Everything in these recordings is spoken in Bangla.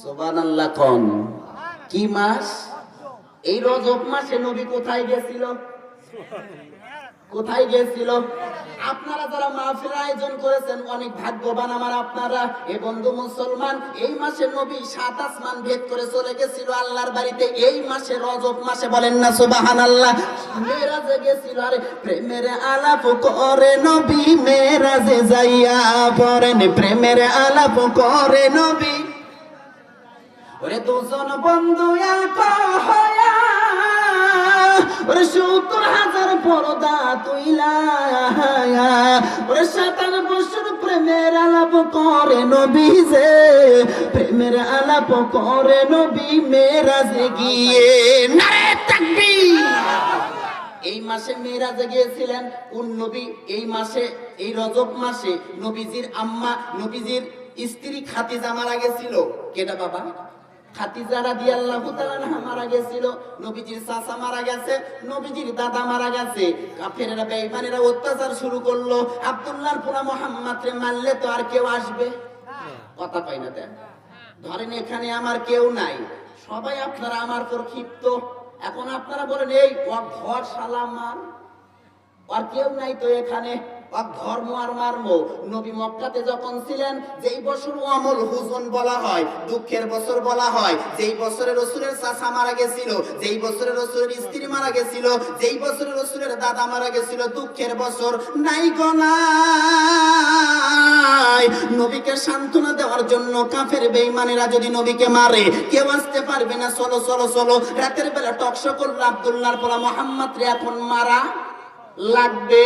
সুবহানাল্লাহ কোন কি মাস? এই রজব মাসে নবী কোথায় গেছিল? কোথায় গেছিল? আপনারা যারা মাহফিল আয়োজন করেছেন অনেক ভাগ্যবান আমার আপনারা। এ বন্ধু মুসলমান, এই মাসে নবী 7 আসমান ভেদ করে চলে গেছিল আল্লাহর বাড়িতে। এই মাসে রজব মাসে, বলেন না সুবহানাল্লাহ। মেরাজে গেছিল, আরে প্রেমের আলাপ করে নবী মেরাজে যাইয়া পড়েন, প্রেমের আলাপ করে নবী। ওরে দুজন বন্ধু এক হয়া, ওরে 70,000 পর্দা তুইলা, ওরে 57 বছর প্রেমের আলাপ করে নবী যে, প্রেমের আলাপ করে নবী মেরাজে গিয়ে। নারে তাকবীর! এই মাসে মেরাজে গিয়েছিলেন কোন নবী? এই মাসে, এই রজব মাসে নবীজির আম্মা, নবীজির স্ত্রী খাদিজা মারা গেছিল। কেডা বাবা? খাদিজা রাদিয়াল্লাহু তাআলা আনহা মারা গেছিল। নবীজির চাচা মারা গেছে, নবীজির দাদা মারা গেছে। কাফেররা বেঈমানেরা অত্যাচার শুরু করলো। আব্দুল্লাহর পোলা মুহাম্মদ রে মারলে তো আর কেউ আসবে? কথা পাই না দেন। ধরেন এখানে আমার কেউ নাই, সবাই আপনারা আমার পর ক্ষিপ্ত। এখন আপনারা বলেন এই ঘর শালা মার, আর কেউ নাই তো এখানে, ধর্ম আর মারমো। নবী মক্কাতে যখন ছিলেন, যেই বছর আমল হুজন বলা হয়, দুঃখের বছর বলা হয়, যেই বছরে রাসূলের চাচা মারা গেছিল, যেই বছরে রাসূলের স্ত্রী মারা গেছিল, যেই বছরে রাসূলের দাদা মারা গেছিল, দুঃখের বছর নাই গো নাই। নবীকে সান্ত্বনা দেওয়ার জন্য কাফের বেঈমানেরা যদি নবীকে মারে, কেউ আসতে পারবে না। চলো চলো চলো, রাতের বেলা টকশো করল আব্দুল্লাহর পোলা মুহাম্মদ রে এখন মারা লাগবে।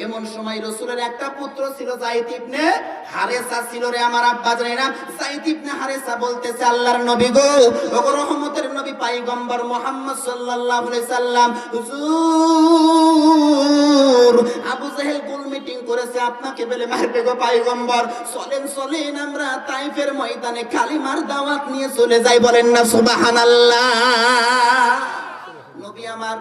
এমন সময় রাসূলের একটা পুত্র ছিল যায়েদ ইবনে হারেসা ছিল রে আমার আব্বা জানেরা। যায়েদ ইবনে হারেসা বলতেছে, আল্লাহর নবী গো, ওগো রহমতের নবী পয়গম্বর মুহাম্মদ সাল্লাল্লাহু আলাইহি সাল্লাম, হুজুর আবু জাহেল গোল মিটিং করেছে, আপনাকে বলে মারবে গো পয়গম্বর। চলেন চলেন আমরা তাইফের ময়দানে কালিমার দাওয়াত নিয়ে চলে যাই, বলেন না সুবহানাল্লাহ। নবী আমার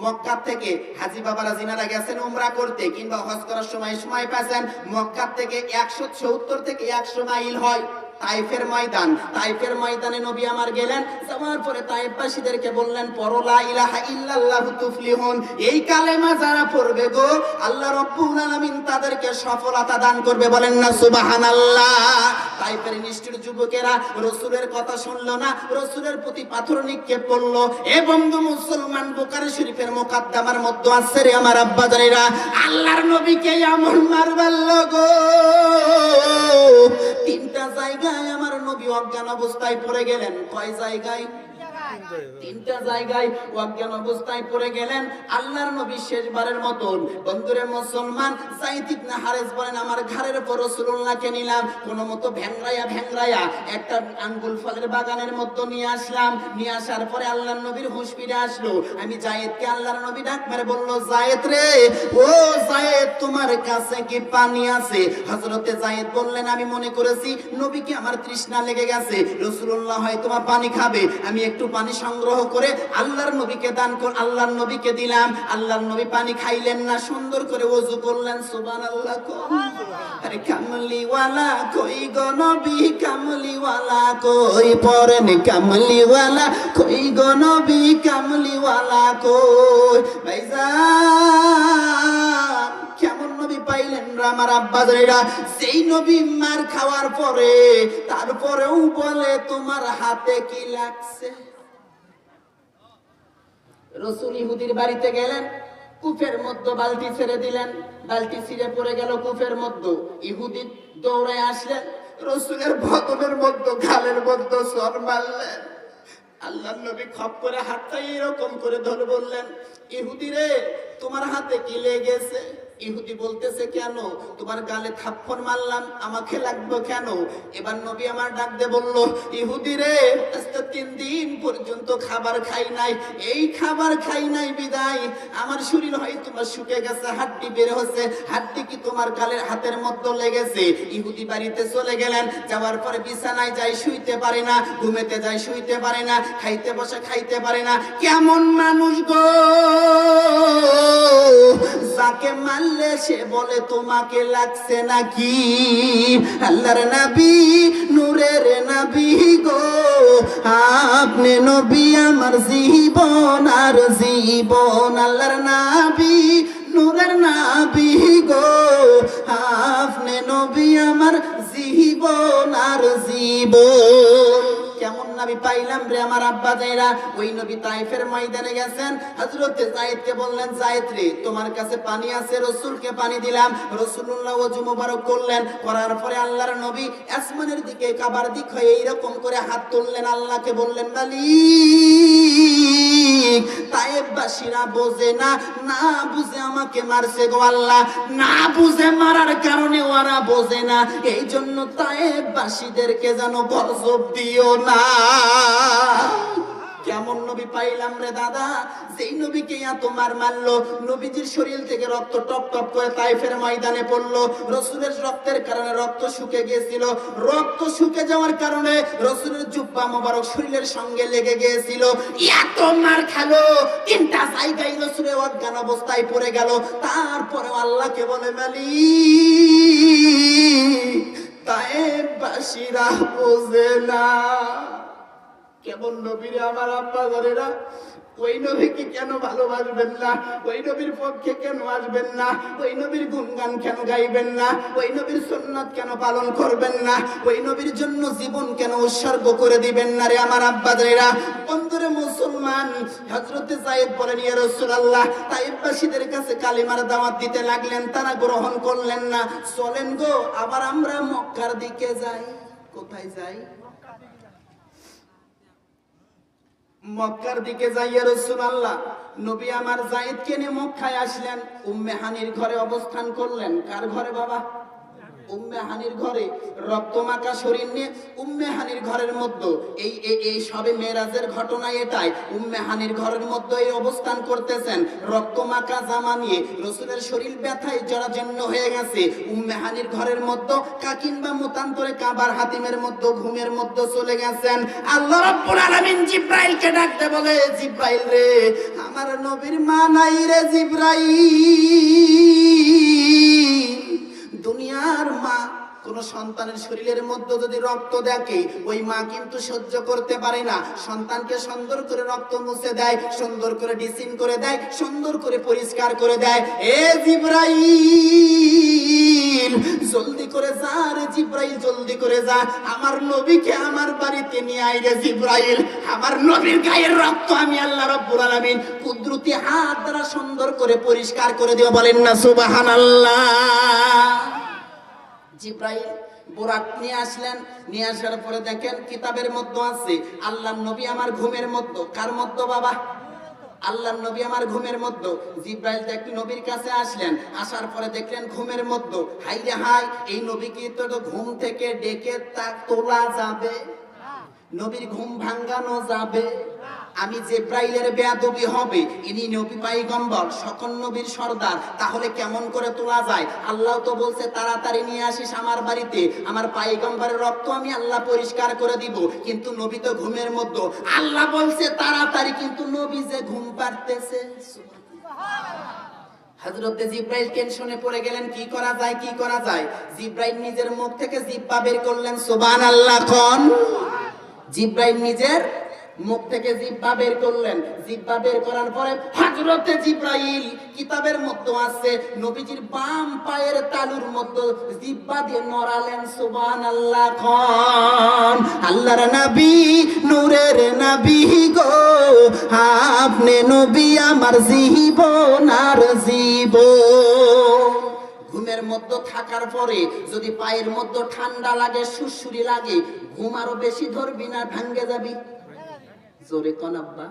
মক্কা থেকে, হাজী বাবারা যিনারা গেছেন উমরা করতে কিংবা হজ করার সময় পাচ্ছেন, মক্কা থেকে 170 থেকে 100 মাইল হয় তাইফের ময়দান। তাইফের ময়দানে নবী আমার গেলেন, যাওয়ার পরে তাইফবাসীদেরকে বললেন, পড়ো লা ইলাহা ইল্লাল্লাহু তুফলিহুন। এই কালেমা যারা পড়বে গো, আল্লাহ রাব্বুল আলামিন তাদেরকে সফলতা দান করবে, বলেন না সুবহানাল্লাহ। তাইফের নিষ্ঠুর যুবকেরা রাসূলের কথা শুনলো না, রাসূলের প্রতি পাথর নিক্ষেপ করলো। এ বন্ধু মুসলমান, বুখারী শরীফের মুকাদ্দামার মধ্যে আছে রে আমার আব্বা জানেরা, আল্লাহর নবীকে এমন মারবাল্লো গো, 3টা জায়গায় আমার নবী অজ্ঞান অবস্থায় পড়ে গেলেন। কয় জায়গায়? 3টা জায়গায় অজ্ঞান অবস্থায় পড়ে গেলেন আল্লাহর নবী শেষবারের মতন। বন্ধুরে মুসলমান, যায়েদ ইবনে হারেস বলেন, আমার ঘাড়ের উপর রাসূলুল্লাহকে নিলাম, কোন মতো ভেংরাইয়া একটা আঙ্গুল ফলের বাগানের মধ্যে নিয়ে আসলাম। নিয়ে আসার পরে আল্লাহর নবীর হুঁশ ফিরে আসলো। আমি যায়েদকে, আল্লাহর নবী ডাক মেরে বলল, যায়েদ রে, ও যায়েদ, তোমার কাছে কি পানি আছে? হযরতে যায়েদ বললেন, আমি মনে করেছি নবীকে আমার তৃষ্ণা লেগে গেছে, রাসূলুল্লাহ হয়তো পানি খাবে। আমি একটু পানি সংগ্রহ করে আল্লাহর নবীকে দান কর, আল্লাহর নবীকে দিলাম। আল্লাহর নবী পানি খাইলেন না, সুন্দর করে ওযু করলেন। সুবহানাল্লাহ। আরে কামলিওয়ালা কই গো নবী, কামলিওয়ালা কই? পড়েন কামলিওয়ালা কই গো নবী, কামলিওয়ালা কই? ভাইজান, কেমন নবী পাইলেন আমার আব্বা জানেরা? সেই নবী মার খাওয়ার পরে তারপরেও বলে, তোমার হাতে কি লাগছে? রাসূল ইহুদির বাড়িতে গেলেন, কূপের মধ্যে বালতি ছেড়ে দিলেন, বালতি ছিঁড়ে পড়ে গেল কূপের মধ্যে। ইহুদি দৌড়ায় আসলেন, রাসূলের বদনের মধ্যে, গালের মধ্যে সর মারলেন। আল্লাহর নবী খপ করে হাতটা এরকম করে ধরে বললেন, ইহুদি রে, তোমার হাতে কি লেগেছে? ইহুদি বলতেছে, কেন? তোমার গালে থাপ্পড় মারলাম, আমাকে লাগবে কেন? এবার নবী আমার ডাক দিয়ে বলল, ইহুদি রে, আজকে 3 দিন পর্যন্ত খাবার খাই নাই। এই খাবার খাই নাই বিদায় আমার শরীর হয়তো তোমার শুকে গেছে, হাড্ডি বের হচ্ছে। হাড্ডি কি তোমার গালের হাতের মধ্যে লেগেছে? ইহুদি বাড়িতে চলে গেলেন, যাওয়ার পরে বিছানায় যাই, শুইতে পারে না, ঘুমেতে যাই, শুইতে পারে না, খাইতে বসে খাইতে পারে না। কেমন মানুষ গো, যাকে মারলে সে বলে তোমাকে লাগছে নাকি? আল্লাহর নবী, নূরের নবী গো, আপনি নবী আমার জীবন আর জীবন, আল্লাহর নবী নূরের নবী গো, আপনি নবী আমার জীবন আর জীবন। কেমন নবী পাইলাম রে আমার আব্বা যাইরা। ওই নবী তাইফের ময়দানে গেছেন, হযরতে যায়েদকে বললেন, যায়েদ রে তোমার কাছে পানি আছে? রাসূলকে পানি দিলাম। রাসূলুল্লাহ ওযু মোবারক করলেন, করার পরে আল্লাহর নবী আসমানের দিকে কাবার দিক হয়ে এইরকম করে হাত তুললেন, আল্লাহকে বললেন, মালিক তায়েববাসীরা বোঝে না, না বুঝে আমাকে মারছে গো আল্লাহ, না বুঝে মারার কারণে ওরা বোঝে না, এই জন্য তায়েববাসীদেরকে যেন গজব দিও না। কেমন নবী পাইলাম রে দাদা, যেই নবীকে এত মারলো, নবীজির শরীর থেকে রক্ত টপ টপ করে তাইফের ময়দানে পড়লো। রাসূলের রক্তের কারণে রক্ত শুকে গিয়েছিল, রক্ত শুকে যাওয়ার কারণে রাসূলের জুব্বা মোবারক শরীরের সঙ্গে লেগে গিয়েছিল। এত মার খালো, তিনটা জায়গায় রাসূলের অজ্ঞান অবস্থায় পড়ে গেল। তারপরে আল্লাহকে বলে, মালিক তায়েববাসীরা বোঝে না। কেমন নবী রে আমার আব্বা জানেরা, ওই নবীকে কেন ভালোবাসবেন না? ওই নবীর পক্ষে কেন আসবেন না? ওই নবীর গুণগান কেন গাইবেন না? ওই নবীর সুন্নাত কেন পালন করবেন না? ওই নবীর জন্য জীবন কেন উৎসর্গ করে দিবেন না রে আমার আব্বা জানেরা? বন্ধুরে মুসলমান, হযরতে যায়েদ বলেন, ইয়া রাসূলুল্লাহ, তায়েববাসীদের কাছে কালিমার দাওয়াত দিতে লাগলেন, তারা গ্রহণ করলেন না। চলেন গো আবার আমরা মক্কার দিকে যাই। কোথায় যাই? মক্কার দিকে যাইয়া রাসূলুল্লাহ নবী আমার যায়েদকে নিয়ে মক্কায় আসলেন। উম্মে হানির ঘরে অবস্থান করলেন। কার ঘরে বাবা? উম্মে হানির ঘরে। রক্তমাখা শরীর নিয়ে উম্মে হানির ঘরের মধ্যে এই সবে মেরাজের ঘটনা এটাই। উম্মে হানির ঘরের মধ্যে এই অবস্থান করতেছেন, রক্তমাখা জামা নিয়ে, রাসূলের শরীর ব্যথায় জরাজীর্ণ হয়ে গেছে। উম্মে হানির ঘরের মধ্যে কাকিনবা মুতান্তরে কাবার হাতিমের মধ্যে ঘুমের মধ্যে চলে গেছেন। আল্লাহ রাব্বুল আলামিন জিব্রাইলকে ডাকতে বলে, জিব্রাইল রে আমার নবীর মা নাই রে জিব্রাইল। দুনিয়ার মা কোন সন্তানের শরীরের মধ্যে যদি রক্ত দেখে, ওই মা কিন্তু সহ্য করতে পারে না। সন্তানকে সুন্দর করে রক্ত মুছে দেয়, সুন্দর করে ডিসিন করে দেয়, সুন্দর করে পরিষ্কার করে দেয়। এ জিব্রাইল জলদি করে যা রে জিব্রাইল, জলদি করে যা, আমার নবীকে আমার বাড়িতে নিয়ে আয় রে জিব্রাইল। আমার নবীর গায়ের রক্ত আমি আল্লাহ রাব্বুল আলামিন কুদরতি হাত দ্বারা সুন্দর করে পরিষ্কার করে দেব। বলেন না সুবহানাল্লাহ। জিব্রাইল বোরাক নিয়ে আসলেন, নিয়ে আসার পরে দেখেন কিতাবের মধ্যে আছে, আল্লাহর নবী আমার ঘুমের মধ্যে। কার মধ্যে বাবা? আল্লাহর নবী আমার ঘুমের মধ্যে। জিব্রাইল দেখি নবীর কাছে আসলেন, আসার পরে দেখলেন ঘুমের মধ্যে। হাই রে হাই, এই নবীকে তো ঘুম থেকে ডেকে তা তোলা যাবে? নবীর ঘুম ভাঙানো যাবে? আমি জিব্রাইলের বেয়াদবি হবে? ইনি নবী পয়গম্বর, সকল নবীর সর্দার, তাহলে কেমন করে তোলা যায়? আল্লাহ তো বলছে তাড়াতাড়ি নিয়ে আসিস আমার বাড়িতে, আমার পয়গম্বরের রক্ত আমি আল্লাহ পরিষ্কার করে দিব। কিন্তু নবী তো ঘুমের মধ্যে। আল্লাহ বলছে তাড়াতাড়ি, কিন্তু নবী যে ঘুম পাড়তেছে। হযরতে জিব্রাইল টেনশনে পড়ে গেলেন, কি করা যায়, কি করা যায়? জিব্রাইল নিজের মুখ থেকে জিহ্বা বের করলেন। সুবহানাল্লাহ কোন? জিব্রাইল নিজের মুখ থেকে জিহ্বা বের করলেন। জিহ্বা বের করার পরে হযরতে জিব্রাইল, কিতাবের মধ্যে আছে, নবীজির বাম পায়ের তালুর মধ্যে জিহ্বা দিয়ে নড়ালেন। সুবহানাল্লাহ কোন? আল্লাহর নবী নূরের নবী গো, আপনি নবী আমার জীবন আর জীবন। ঘুমের মধ্যে থাকার পরে যদি পায়ের মধ্যে ঠান্ডা লাগে, সুরসুরি লাগে, ঘুম আরো বেশি ধরবি না ভাঙ্গে যাবি? জোরে কোন আব্বা?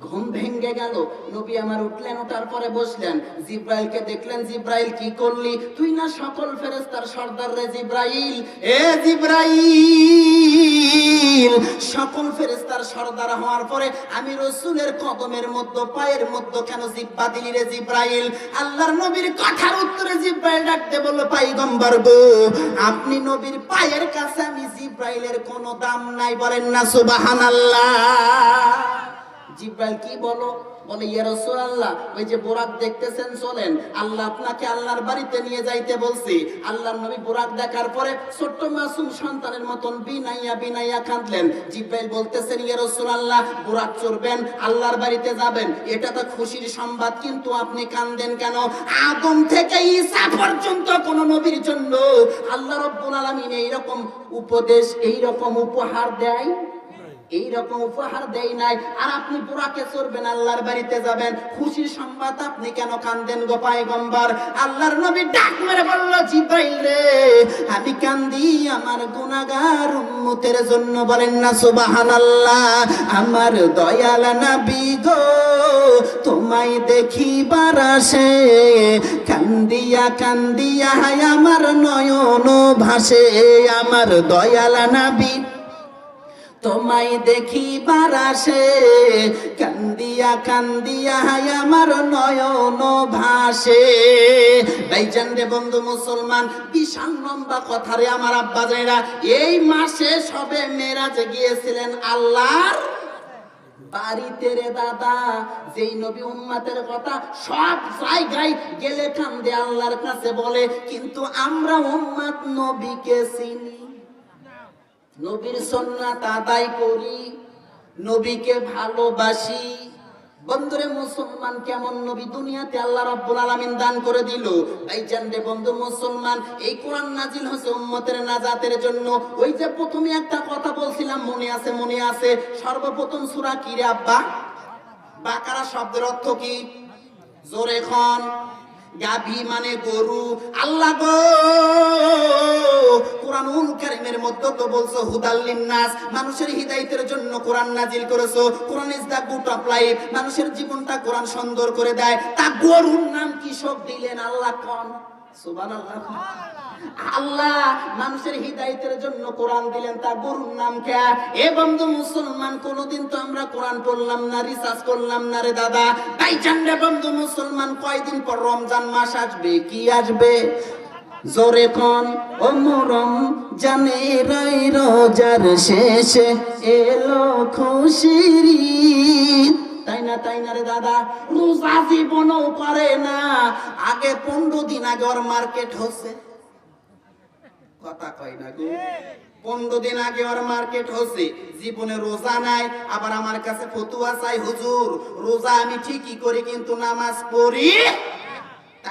ঘুম ভেঙ্গে গেল। নবী আমার উঠলেন, ওঠার পরে বসলেন। জিব্রাইলকে দেখলেন, জিব্রাইল কি করলি? তুই না সকল ফেরেশতার সর্দার রে জিব্রাইল। এ জিব্রাইল, সকল ফেরেশতার সর্দার হওয়ার পরে আমি রাসূলের কদমের মধ্যে, পায়ের মধ্যে কেন জিহ্বা দিলি রে জিব্রাইল? আল্লাহর নবীর কথার উত্তরে জিব্রাইল ডাকতে বলল, পয়গম্বর গো, আপনি নবীর পায়ের কাছে আমি জিব্রাইলের কোনো দাম নাই। বলেন না সুবহানাল্লাহ। জিব্রাইল কি বলো? বলে ইয়া রাসূলুল্লাহ, ওই যে বুরাক দেখতেছেন, চলেন, আল্লাহ আপনাকে আল্লাহর বাড়িতে নিয়ে যাইতে বলছি। আল্লাহর নবী বুরাক দেখার পরে ছোট্ট মাসুম সন্তানের মতন বিনাইয়া বিনাইয়া কাঁদলেন। জিব্রাইল বলতেছেন ইয়া রাসূলুল্লাহ, বুরাক চড়বেন, আল্লাহর বাড়িতে যাবেন, এটা তো খুশির সংবাদ, কিন্তু আপনি কাঁদেন কেন? আদম থেকে ঈসা পর্যন্ত কোন নবীর জন্য আল্লাহ রাব্বুল আলামিন এইরকম উপদেশ, এইরকম উপহার দেয়, এইরকম উপহার দেয় নাই। আর আপনি বুরাকে চড়বেন, আল্লাহর বাড়িতে যাবেন, খুশির সংবাদ, আপনি কেন কান্দেন গো পয়গম্বর? আল্লাহর নবী ডাক মেরে বলল, জিব্রাইল রে, আমি কান্দি আমার গুনাহগার উম্মতের জন্য। বলেন না সুবহানাল্লাহ। আমার দয়াল নবী গো, তোমায় দেখিবার আসে, কান্দিয়া কান্দিয়া আমার নয়ন ভাসে। আমার দয়াল নবী তোমায় দেখিবার আসে, কান্দিয়া কান্দিয়া আমার নয়ন ভাসে। ভাইজান রে বন্ধু মুসলমান, বিশাল লম্বা কথা রে আমার আব্বা জানেরা। এই মাসে সবে মেরাজে গিয়েছিলেন আল্লাহর বাড়িতে রে দাদা। যেই নবী উম্মতের কথা সব জায়গায় গেলে কান্দে আল্লাহর কাছে বলে, কিন্তু আমরা উম্মত নবীকে চিনি, নবীর সুন্নাত আদায় করি, নবীকে ভালোবাসি। বন্ধুরে মুসলমান, কেমন নবী দুনিয়াতে আল্লাহ রাব্বুল আলামিন দান করে দিল। ভাইজান রে বন্ধু মুসলমান, এই কোরআন নাজিল হয়েছে উম্মতের নাজাতের জন্য। ওই যে প্রথমে একটা কথা বলছিলাম, মনে আছে? মনে আছে? সর্বপ্রথম সূরা কি রে আব্বা? বাকারা শব্দের অর্থ কি? জোরে খন। গাভী মানে গরু। আল্লাহ গো, কোরআনুল কারীমের মধ্যে তো বলছো হুদাল লিন্নাস, মানুষের হিদায়াতের জন্য কোরআন নাজিল করেছো। কোরআন is the good of life, মানুষের জীবনটা কোরআন সুন্দর করে দেয়। তা গরুর নাম কি সব দিলেন আল্লাহ কোন? সুবহানাল্লাহ। আল্লাহ মানুষের হিদায়াতের জন্য কোরআন দিলেন, তা গরুর নাম কে? এ বন্ধু মুসলমান, কোনদিন তো আমরা কোরআন পড়লাম না, রিসার্চ করলাম না রে দাদা। তাই জানলে বন্ধু মুসলমান, কয়দিন পর রমজান মাস আসবে। কি আসবে? জোরে কোন। ও মুরম জানে রাই রোজার শেষে এলো খুশির ঈদ। তাই না? তাই না রে দাদা? রোজা জীবনও করে না, আগে 15 দিন আগে ওর মার্কেট হচ্ছে। কথা কয় না গো? 15 দিন আগে ওর মার্কেট হচ্ছে, জীবনে রোজা নাই। আবার আমার কাছে ফতুয়া চাই, হুজুর রোজা আমি ঠিকই করি কিন্তু নামাজ পড়ি।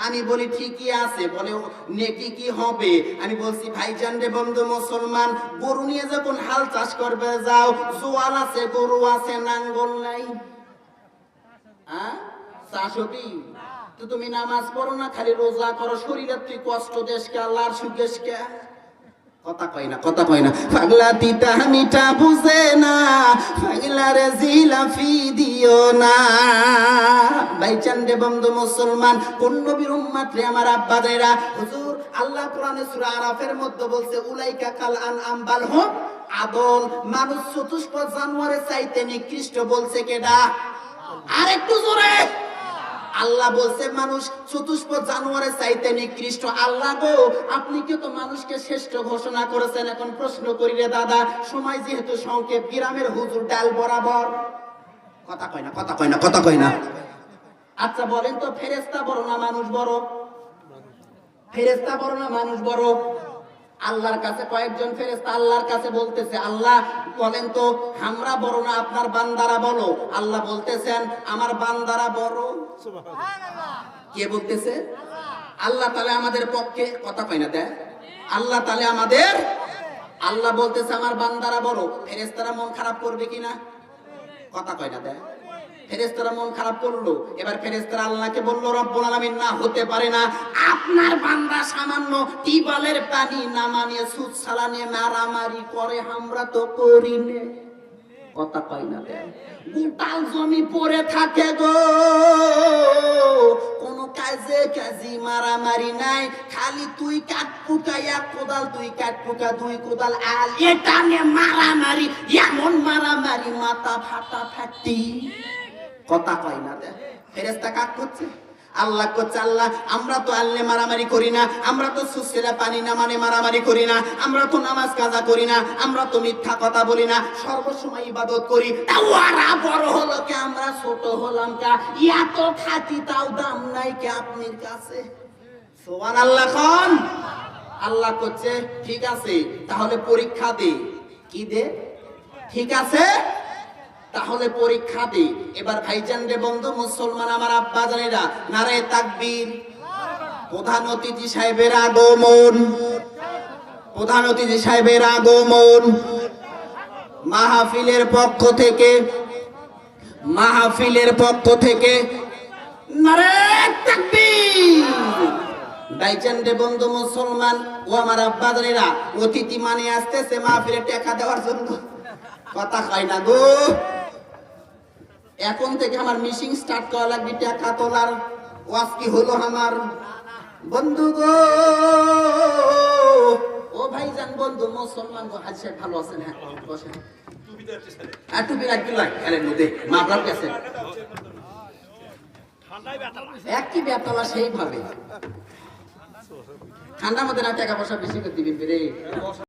আমি বলি ঠিকই আছে। বলে নেকি কি হবে? আমি বলছি ভাইজান রে বন্ধু মুসলমান, গরু নিয়ে যখন হাল চাষ করবে যাও, জোয়াল আছে, গরু আছে, নাঙ্গল নাই, চাষবি তো তুমি নামাজ পড়ো না, খালি রোজা করো, শরীরের তুই কষ্ট দেশকে, আল্লাহর সুখেশকে। কথা কয় না, কথা কয় না। পাগলা তিতা মিঠা বুঝে না, পাগলারে জিলাফি দিও না। ভাইজান রে বন্ধু মুসলমান, কোন নবীর উম্মত রে আমার আব্বা জানেরা? হুজুর আল্লাহ কোরআনে সূরা আরাফের মধ্যে বলছে, উলাইকা কাল আনআম বাল হুম আদল। মানুষ চতুষ্পদ জানোয়ারের চাইতে নিকৃষ্ট। বলছে কেডা? আরেকটু জোরে। আল্লাহ বলছে মানুষ চতুষ্পদ জানোয়ারের চাইতে নিকৃষ্ট। আল্লাহ গো, আপনি কি তো মানুষকে শ্রেষ্ঠ ঘোষণা করেছেন। এখন প্রশ্ন করি রে দাদা, সময় যেহেতু সংক্ষেপ, গ্রামের হুজুর ডাল বরাবর। কথা কয় না, কথা কয় না, কথা কয় না। আচ্ছা বলেন তো, ফেরেশতা বড় না মানুষ বড়? ফেরেশতা বড় না মানুষ বড়? আল্লাহর কাছে কয়েকজন ফেরেশতা আল্লাহর কাছে বলতেছে, আল্লাহ বলেন তো, আমরা বড় না আপনার বান্দারা বলো? আল্লাহ বলতেছেন, আমার বান্দারা বড়। সুবহানাল্লাহ। কে বলতেছে? আল্লাহ তাআলা আমাদের পক্ষে। কথা কয় না দেয় আল্লাহ তাআলা আমাদের। আল্লাহ বলতেছে আমার বান্দারা বড়। ফেরেশতারা মন খারাপ করবে কিনা? কথা কয় না দেয় ফেরেশতারা মন খারাপ করলো। এবার ফেরেশতারা আল্লাহকে বলল, রব্বুল আলামিন না, হতে পারে না। আপনার বান্দা সামান্য টিউবওয়েলের পানি না মানিয়ে সুদ সালানে মারামারি করে, আমরা তো করি না। কথা কয় না দেয় গোটাল জমি পড়ে থাকে গো, কোন কাজে কাজী মারামারি নাই, খালি তুই কাঠ পুকা এক কোদাল, তুই কাঠ পুকা দুই কোদাল, আর এটা নিয়ে মারামারি, এমন মারামারি মাথা ফাটা ফাটি। কথা কয় না দেয় ফেরেশতা কাজ করছে। আল্লাহ করছে আল্লাহ আমরা তো আল্লে মারামারি করি না, আমরা তো সুসেরা পানি না মানে মারামারি করি না, আমরা তো নামাজ কাজা করি না, আমরা তো মিথ্যা কথা বলি না, সর্বসময় ইবাদত করি। তাও ওরা বড় হলো কে, আমরা ছোট হলাম কে? এত খাতি তাও দাম নাই কে আপনার কাছে? সুবহানাল্লাহ খান। আল্লাহ করছে ঠিক আছে তাহলে পরীক্ষা দে। কি দে? ঠিক আছে তাহলে পরীক্ষা দে। এবার ভাইজান রে বন্ধু মুসলমান আমার আব্বা জানেরা, নারে তাকবীর। প্রধান অতিথি সাহেবের আগমন, প্রধান অতিথি সাহেবের আগমন। মাহফিলের পক্ষ থেকে, মাহফিলের পক্ষ থেকে নারে তাকবীর। ভাইজান রে বন্ধু মুসলমান ও আমার আব্বা জানেরা, অতিথি মানে আসতেছে মাহফিলে টাকা দেওয়ার জন্য। কথা কয় না গো, এখন থেকে আমার মিশিং স্টার্ট করা লাগবে টাকা তোলার। ওয়াজ কি হলো আমার বন্ধু গো? ও ভাইজান বন্ধু মুসলমান গো, হাজি সাহেব ভালো আছেন? হ্যাঁ বসেন। আর টুপি রাখবি খেলের মধ্যে মা আপনার কাছে একই বেতলা সেইভাবে ঠান্ডার মধ্যে না টাকা পয়সা বেশি করে দিবেন রে।